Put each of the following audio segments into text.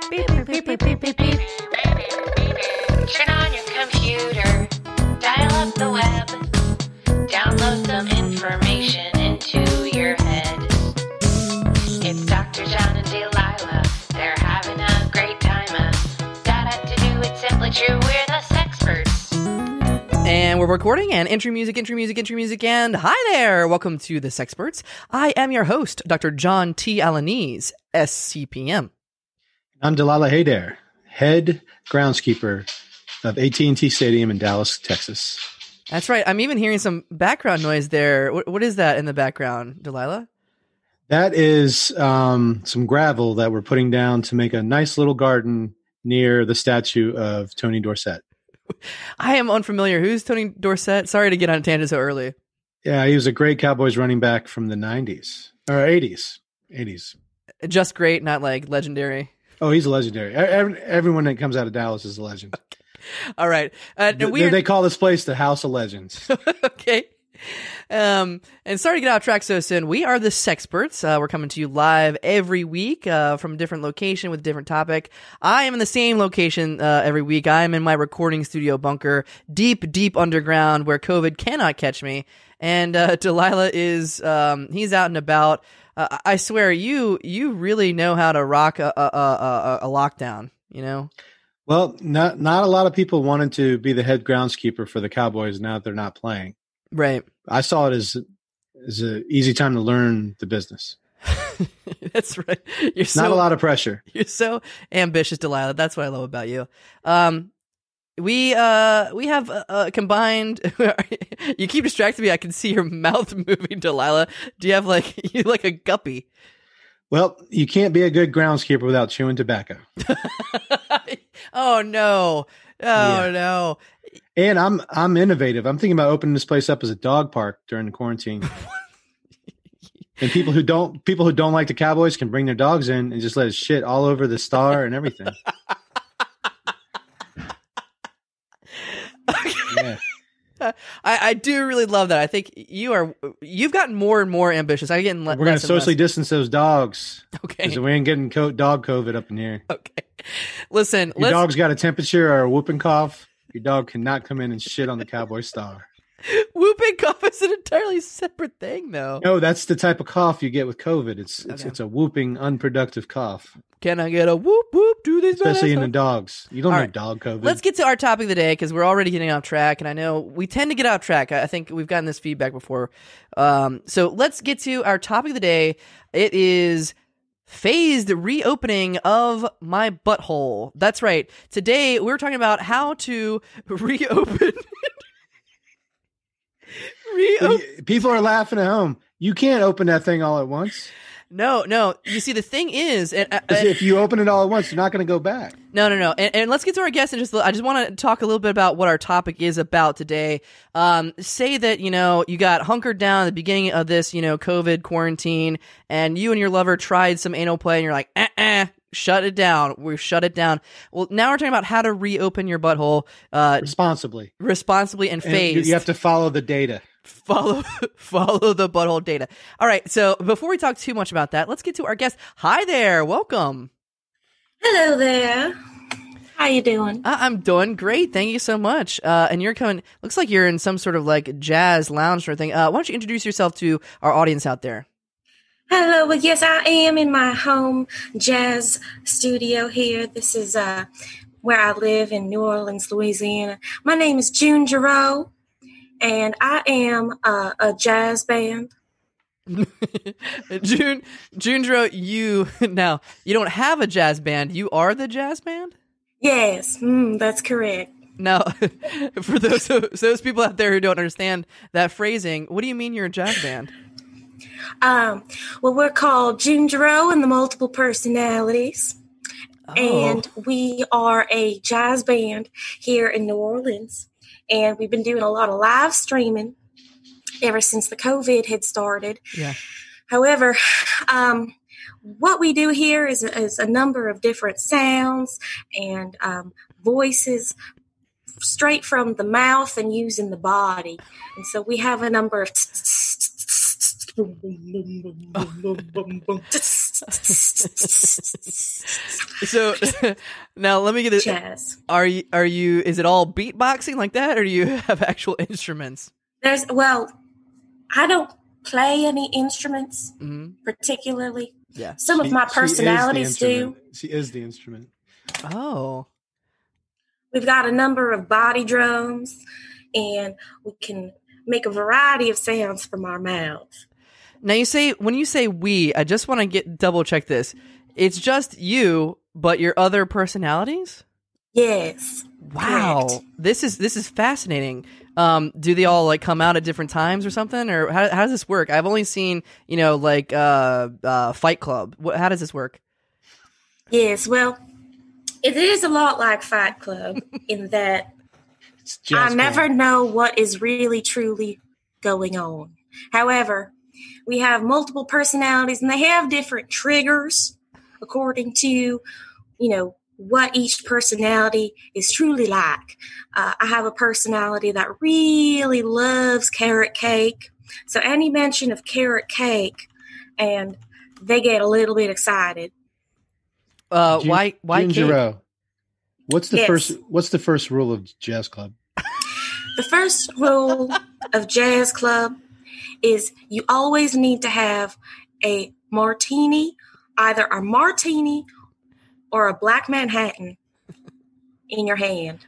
Beep, beep, beep, beep, beep, beep, beep. Turn on your computer, dial up the web, download some information into your head. It's Dr. John and Delilah, they're having a great time. Da-da-to-do, it's simply true, we're the Sexperts. And we're recording, and entry music, and hi there! Welcome to the Sexperts. I am your host, Dr. John T. Alanese, SCPM. I'm Delilah Hayder, head groundskeeper of AT&T Stadium in Dallas, Texas. That's right. I'm even hearing some background noise there. What is that in the background, Delilah? That is some gravel that we're putting down to make a nice little garden near the statue of Tony Dorsett. I am unfamiliar. Who's Tony Dorsett? Sorry to get on a tangent so early. Yeah, he was a great Cowboys running back from the 90s. Or 80s. 80s. Just great, not like legendary. Oh, he's a legendary. Everyone that comes out of Dallas is a legend. Okay. All right. They call this place the House of Legends. Okay. And sorry to get off track so soon. We are the Sexperts. We're coming to you live every week from a different location with a different topic. I am in the same location every week. I am in my recording studio bunker, deep underground where COVID cannot catch me. And Delilah is he's out and about. I swear, you really know how to rock a lockdown, you know? Well, not a lot of people wanted to be the head groundskeeper for the Cowboys now that they're not playing. Right. I saw it as an easy time to learn the business. That's right. Not a lot of pressure. You're so ambitious, Delilah. That's what I love about you. We have combined. You keep distracting me. I can see your mouth moving, Delilah. Do you have you like a guppy? Well, you can't be a good groundskeeper without chewing tobacco. Oh no! No! And I'm innovative. I'm thinking about opening this place up as a dog park during the quarantine. And people who don't like the Cowboys can bring their dogs in and just let it shit all over the star and everything. Yeah. I do really love that. I think you've gotten more and more ambitious. We're going to socially distance those dogs. Okay. Because we ain't getting dog COVID up in here. Okay. Listen. Your dog's got a temperature or a whooping cough. Your dog cannot come in and shit on the Cowboy star. Whooping cough is an entirely separate thing, though. No, that's the type of cough you get with COVID. It's a whooping, unproductive cough. Can I get a whoop whoop? Do this, especially in the dogs. You don't have dog COVID. Let's get to our topic of the day because we're already getting off track, and I know we tend to get off track. I think we've gotten this feedback before. So let's get to our topic of the day. It is phased reopening of my butthole. That's right. Today we're talking about how to reopen. People are laughing at home. You can't open that thing all at once. No. You see, the thing is, if you open it all at once, you're not going to go back. No. And let's get to our guest. And I just want to talk a little bit about what our topic is about today. Say that, you got hunkered down at the beginning of this, COVID quarantine, and you and your lover tried some anal play, and you're like, shut it down. We shut it down. Well, now we're talking about how to reopen your butthole responsibly and phased. You have to follow the data. Follow the butthole data. All right. So before we talk too much about that, let's get to our guest. Hi there. Welcome. Hello there. How you doing? I'm doing great. Thank you so much. And you're coming. Looks like you're in some sort of jazz lounge or thing. Why don't you introduce yourself to our audience out there? Hello. Well, yes, I am in my home jazz studio here. This is where I live in New Orleans, Louisiana. My name is June Giroux, and I am a jazz band. June Giroux, you don't have a jazz band. You are the jazz band? Yes, that's correct. Now, for those people out there who don't understand that phrasing, what do you mean you're a jazz band? Well, we're called June Giroux and the Multiple Personalities. Oh. And we are a jazz band here in New Orleans. And we've been doing a lot of live streaming ever since the COVID had started. Yeah. However, what we do here is a number of different sounds and voices straight from the mouth and using the body. And so we have a number of So now let me get it. Jazz. Are you? Is it all beatboxing like that, or do you have actual instruments? I don't play any instruments particularly. Yeah. Some of my personalities do. She is the instrument. Oh. We've got a number of body drums, and we can make a variety of sounds from our mouths. Now when you say we, I just want to double check this. It's just you, but your other personalities? Yes. Wow. Correct. This is fascinating. Do they all like come out at different times or something, or how does this work? I've only seen, like Fight Club. How does this work? Yes, well, it is a lot like Fight Club in that I never know what is really truly going on. However, we have multiple personalities and they have different triggers according to, what each personality is truly like. I have a personality that really loves carrot cake. So any mention of carrot cake and they get a little bit excited. Why cake? Ginger, what's the first rule of Jazz Club? The first rule of Jazz Club is you always need to have a martini, either a martini or a Black Manhattan in your hand.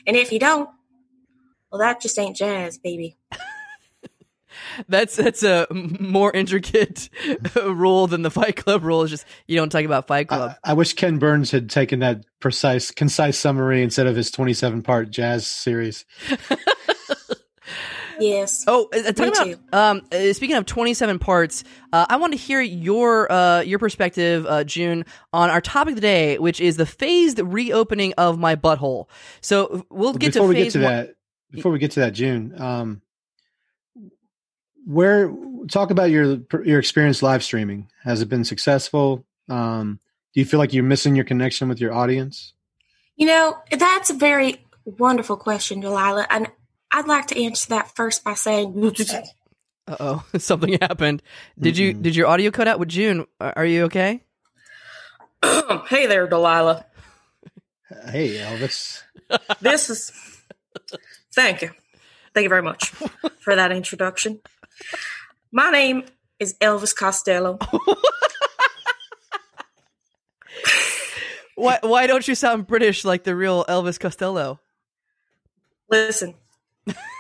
And if you don't, well, that just ain't jazz, baby. That's a more intricate rule than the Fight Club rule. Is just you don't talk about Fight Club. I wish Ken Burns had taken that concise summary instead of his 27-part jazz series. Yes. Oh, talking about speaking of 27 parts, I want to hear your perspective, June, on our topic of the day, which is the phased reopening of my butthole. So we'll get to phase one. Before we get to that, June, talk about your experience live streaming. Has it been successful? Do you feel like you're missing your connection with your audience? That's a very wonderful question, Delilah, and I'd like to answer that first by saying, uh-oh, something happened. Did your audio cut out with June? Are you okay? Hey there, Delilah. Hey, Elvis. Thank you. Thank you very much for that introduction. My name is Elvis Costello. Why don't you sound British like the real Elvis Costello? Listen,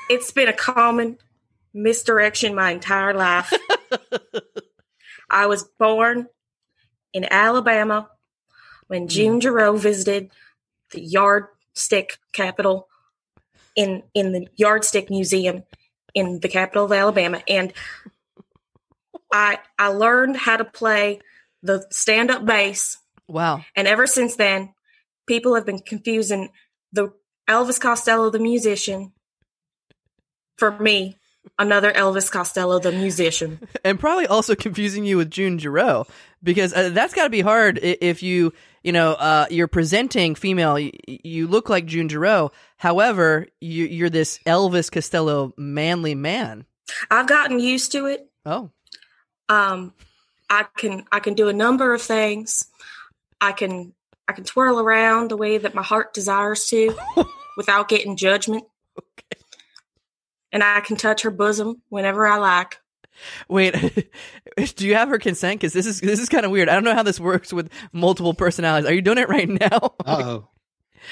it's been a common misdirection my entire life. I was born in Alabama when June Giroux visited the yardstick capital in the Yardstick Museum in the capital of Alabama. And I learned how to play the stand-up bass. Wow. And ever since then, people have been confusing the Elvis Costello, the musician, for me, another Elvis Costello, the musician. And probably also confusing you with June Giroux, because that's got to be hard if you're presenting female, you look like June Giroux. However, you're this Elvis Costello manly man. I've gotten used to it. Oh. I can do a number of things. I can twirl around the way that my heart desires to without getting judgment. Okay. And I can touch her bosom whenever I like. Wait, do you have her consent? Because this is kind of weird. I don't know how this works with multiple personalities. Are you doing it right now? Uh-oh.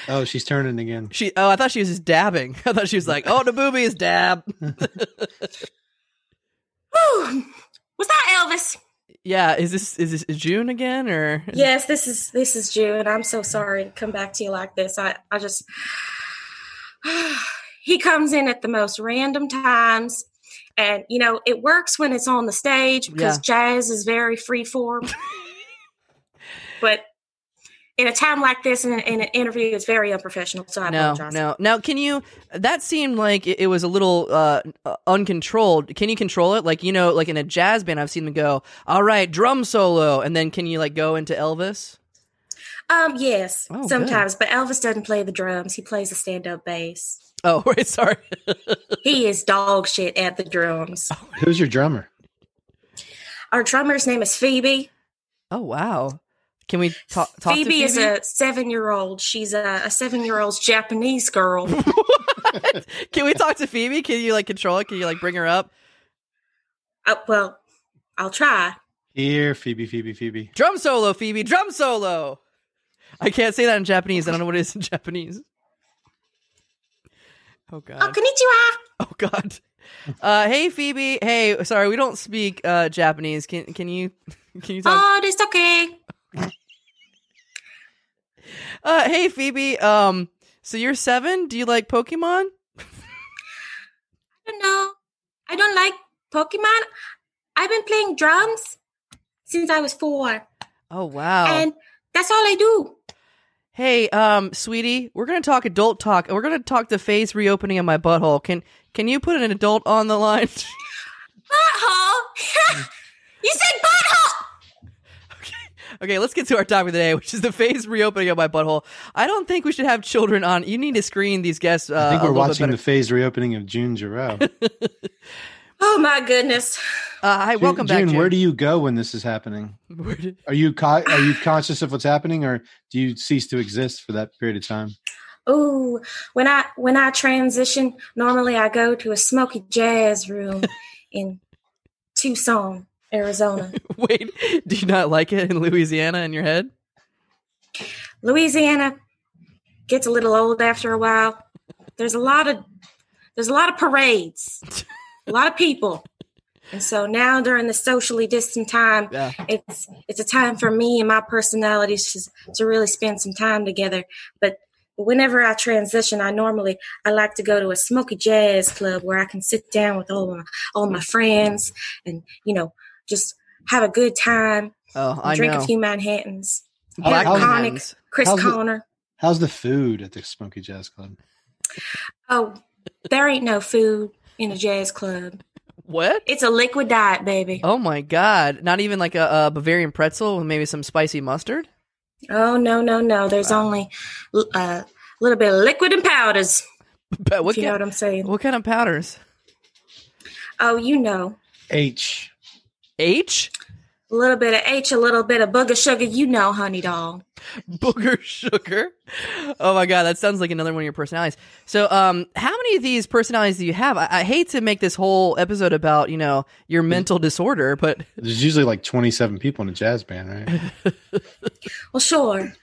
Oh, she's turning again. I thought she was just dabbing. I thought she was like, oh, the boobies dab. Whew. Was that Elvis? Yeah, is this June again or? Yes, this is June. I'm so sorry to come back to you like this. I just he comes in at the most random times, and it works when it's on the stage because jazz is very freeform. But in a time like this, in an interview, it's very unprofessional. So I apologize. No. Now, that seemed like it was a little uncontrolled. Can you control it? Like in a jazz band, I've seen them go, all right, drum solo. And then can you go into Elvis? Yes, sometimes. Good. But Elvis doesn't play the drums. He plays the stand-up bass. Oh, right. Sorry. He is dog shit at the drums. Who's your drummer? Our drummer's name is Phoebe. Oh wow. Can we talk to Phoebe Phoebe? is a 7-year-old. She's a 7-year-old's Japanese girl. What? Can we talk to Phoebe? Can you like control it? Can you like bring her up? Well, I'll try. Here, Phoebe. Drum solo, Phoebe. Drum solo. I can't say that in Japanese. I don't know what it is in Japanese. Oh god. Oh, konnichiwa. Oh god. Hey Phoebe. Hey, sorry, we don't speak Japanese. Can you talk? Oh, that's okay. Hey Phoebe. So you're 7? Do you like Pokemon? I don't know. I don't like Pokemon. I've been playing drums since I was 4. Oh wow. And that's all I do. Hey, sweetie, we're gonna talk adult talk. We're gonna talk the phase reopening of my butthole. Can you put an adult on the line? Butthole? You said butthole! Okay, let's get to our topic today, which is the phase reopening of my butthole. I don't think we should have children on. You need to screen these guests. I think we're watching the the phase reopening of June Giroux. Oh my goodness. Hi, welcome back, June. June. Where do you go when this is happening? Are you conscious of what's happening, or do you cease to exist for that period of time? Oh, when I transition, normally I go to a smoky jazz room in Tucson, Arizona. Wait, do you not like it in Louisiana in your head? Louisiana gets a little old after a while. There's a lot of parades, a lot of people. And so now during the socially distant time, it's a time for me and my personalities to really spend some time together. But whenever I transition, I like to go to a smoky jazz club where I can sit down with all my friends and, just have a good time. Oh, I drink know. a few Manhattans. Black Iconic Chris Conner. How's the food at the Smoky Jazz Club? Oh, there ain't no food in a jazz club. What? It's a liquid diet, baby. Oh my god! Not even like a Bavarian pretzel with maybe some spicy mustard? Oh no! There's only a little bit of liquid and powders. What you know what I'm saying? What kind of powders? Oh, you know. H. A little bit of H, a little bit of booger sugar. You know, honey doll. Booger sugar. Oh my god, that sounds like another one of your personalities. So, how many of these personalities do you have? I hate to make this whole episode about your mental disorder, but there's usually like 27 people in a jazz band, right? Well, sure,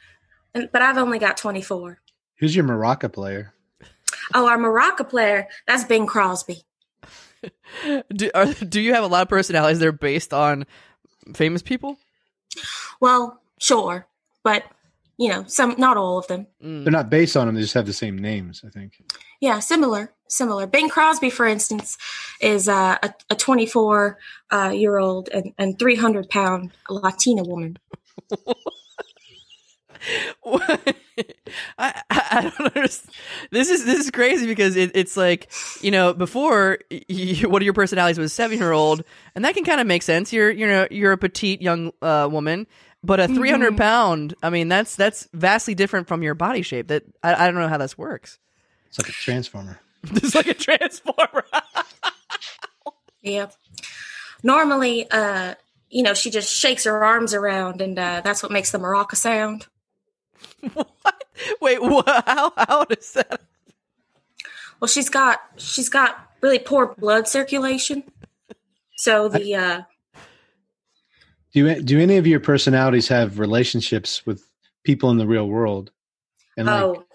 but I've only got 24. Who's your maraca player? Oh, our maraca player. That's Bing Crosby. Do you have a lot of personalities that are based on famous people? Well, sure, but some, not all of them. They're not based on them; they just have the same names, I think. Yeah, similar. Bing Crosby, for instance, is a 24-year-old and 300-pound Latina woman. I don't understand. This is crazy because it's like before one of your personalities was 7-year-old, and that can kind of make sense. You're a petite young woman, but a 300-pound. I mean, that's vastly different from your body shape. That I don't know how this works. It's like a transformer. It's like a transformer. Yeah. Normally, she just shakes her arms around, and that's what makes the maraca sound. What? Wait, what? How does that? Well, she's got really poor blood circulation. So the do any of your personalities have relationships with people in the real world? And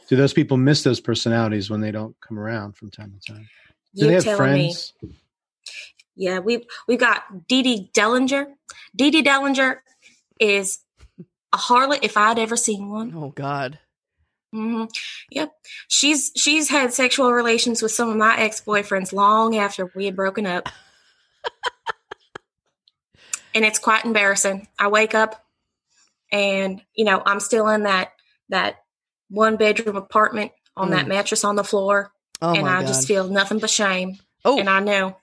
do those people miss those personalities when they don't come around from time to time? Do they have friends? Me. Yeah, we've got Dee Dee Dellinger. Dee Dee Dellinger is a harlot if I'd ever seen one. Oh God. Mm-hmm. Yep. She's had sexual relations with some of my ex-boyfriends long after we had broken up. And it's quite embarrassing. I wake up and, I'm still in that 1-bedroom apartment on that mattress on the floor. Oh, and I just feel nothing but shame. Oh. And I know.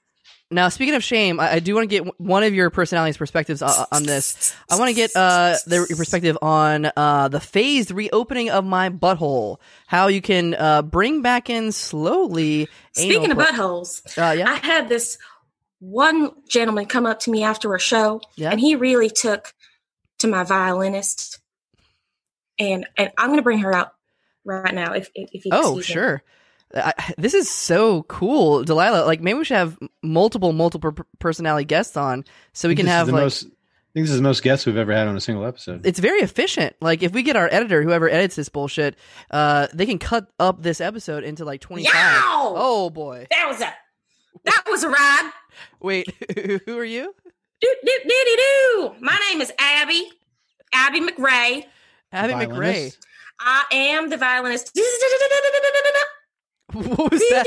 Now, speaking of shame, I do want to get one of your personality's perspectives on this. I want to get your perspective on the phased reopening of my butthole. How you can bring back in slowly. Speaking of buttholes, I had this one gentleman come up to me after a show, and he really took to my violinist, and I'm going to bring her out right now. If you excuse me. Sure. This is so cool, Delilah. Like, maybe we should have multiple personality guests on, so we can have like. I think this is the most guests we've ever had on a single episode. It's very efficient. Like, if we get our editor, whoever edits this bullshit, they can cut up this episode into like 25. Yow! Oh boy, that was a ride. Wait, who are you? Do. My name is Abby McRae. Abby McRae. I am the violinist. What was that?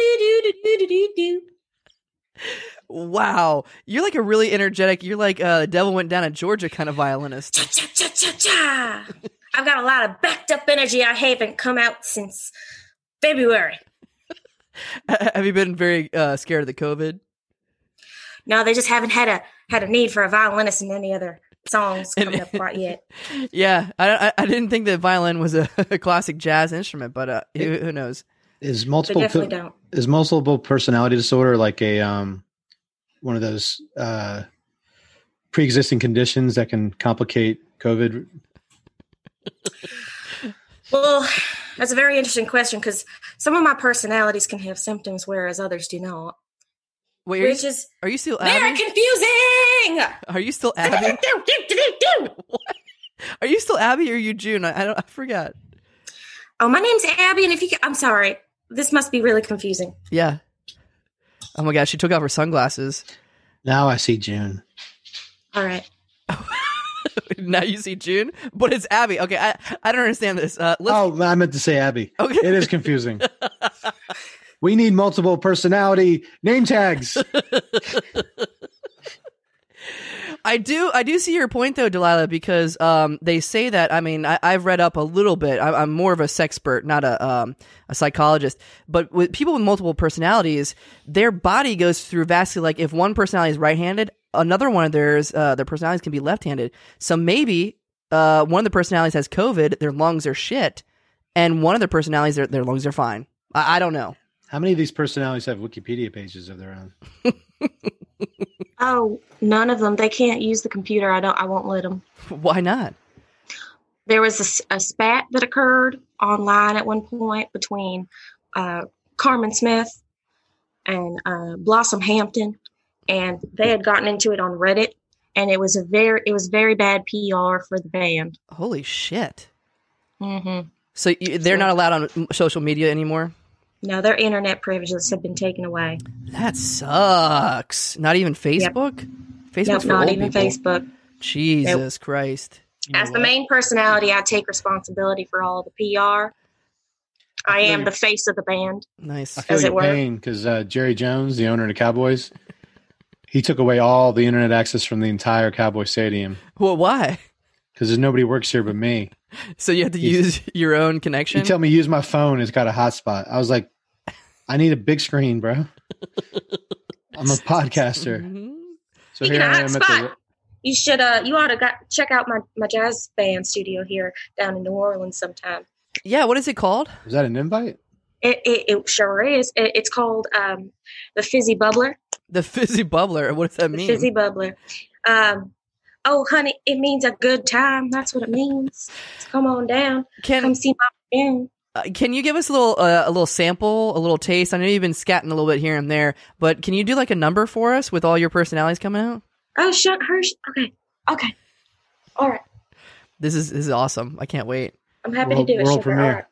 Wow, you're like a really energetic. You're like Devil Went Down to Georgia kind of violinist. Cha. I've got a lot of backed up energy. I haven't come out since February. Have you been very scared of the COVID? No, they just haven't had a need for a violinist in any other songs coming up quite yet. Yeah, I didn't think that violin was a classic jazz instrument, but who knows? Is don't. Is multiple personality disorder like a one of those pre-existing conditions that can complicate COVID? Well, that's a very interesting question because some of my personalities can have symptoms, whereas others do not. Wait, are you still very Abby? confusing? Are you still Abby? Are you still Abby or are you June? I forgot. Oh, my name's Abby, and I'm sorry. This must be really confusing. Yeah. Oh my gosh, she took off her sunglasses. Now I see June. All right. Now you see June, but it's Abby. Okay, I don't understand this. I meant to say Abby. Okay. It is confusing. We need multiple personality name tags. I do see your point though, Delilah, because they say that. I mean, I've read up a little bit. I'm more of a sexpert, not a psychologist. But with people with multiple personalities, their body goes through vastly. Like if one personality is right-handed, another one of their personalities can be left-handed. So maybe one of the personalities has COVID, their lungs are shit, and one of the personalities their lungs are fine. I don't know. How many of these personalities have Wikipedia pages of their own? Oh, none of them. They can't use the computer. I won't let them. Why not? There was a spat that occurred online at one point between Carmen Smith and Blossom Hampton, and they had gotten into it on Reddit, and it was very bad PR for the band. Holy shit! Mm-hmm. So they're not allowed on social media anymore? No, their internet privileges have been taken away. That sucks. Not even Facebook? Yep. Facebook's Nope, for not old even people. Facebook. Jesus Christ. As the main personality, I take responsibility for all of the PR. I am the face of the band. Nice. I feel your pain because Jerry Jones, the owner of the Cowboys, he took away all the internet access from the entire Cowboy Stadium. Well, why? Because there's nobody works here but me. So you have to use your own connection? He tell me use my phone. It's got a hotspot. I was like, I need a big screen, bro. I'm a podcaster. Mm-hmm. So here I am at you should you ought to check out my jazz band studio here down in New Orleans sometime. Yeah, what is it called? Is that an invite? It sure is. It's called the Fizzy Bubbler. The Fizzy Bubbler. What does that mean? Fizzy Bubbler. Oh, honey, it means a good time. That's what it means. So come on down. Come see my band. Can you give us a little sample, a little taste? I know you've been scatting a little bit here and there, but can you do like a number for us with all your personalities coming out? Oh, okay. All right. This is awesome. I can't wait. I'm happy to do it. World premiere.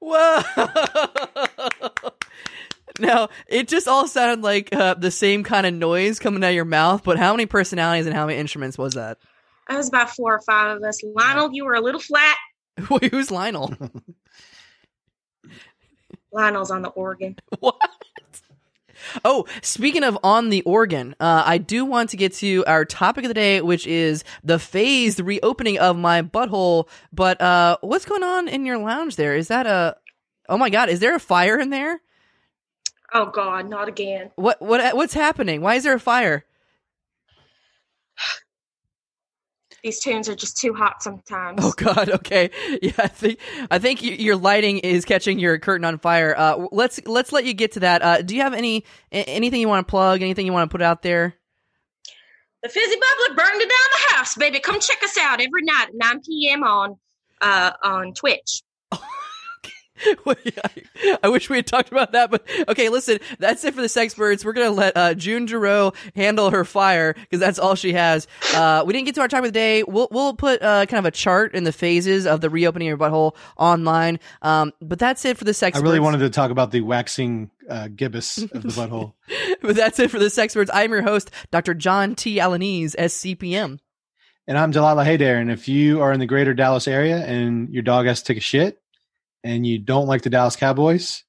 Whoa! Now, it just all sounded like the same kind of noise coming out of your mouth, but how many personalities and how many instruments was that? That was about 4 or 5 of us. Lionel, you were a little flat. Wait, who's Lionel? Lionel's on the organ. What? Oh, speaking of on the organ, I do want to get to our topic of the day, which is the phased reopening of my butthole. But what's going on in your lounge there? Is that oh my God, is there a fire in there? Oh God, not again. What's happening? Why is there a fire? These tunes are just too hot sometimes. Oh God. Okay. Yeah. I think your lighting is catching your curtain on fire. Let's let you get to that. Do you have anything you want to plug? Anything you want to put out there? The Fizzy Bubbler burned it down the house, baby. Come check us out every night at 9 p.m. on Twitch. Well, yeah, I wish we had talked about that, but okay, listen, that's it for the Sexperts. We're going to let June Giroux handle her fire because that's all she has. We didn't get to our time of the day. We'll put kind of a chart in the phases of the reopening of your butthole online. But that's it for the Sexperts. I really wanted to talk about the waxing gibbous of the butthole. But that's it for the Sexperts. I'm your host, Dr. John T. Alanese, SCPM. And I'm Delilah Haydair. And if you are in the greater Dallas area and your dog has to take a shit, and you don't like the Dallas Cowboys,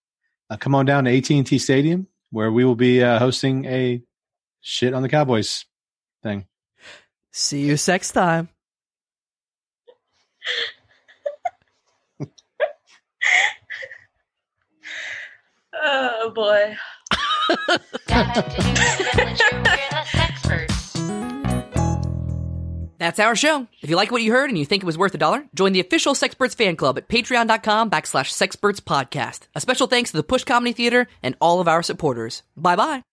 come on down to AT&T Stadium where we will be hosting a shit on the Cowboys thing. See you sex time. Oh, boy. That's our show. If you like what you heard and you think it was worth $1, join the official Sexperts fan club at patreon.com/Sexperts podcast. A special thanks to the Push Comedy Theater and all of our supporters. Bye-bye.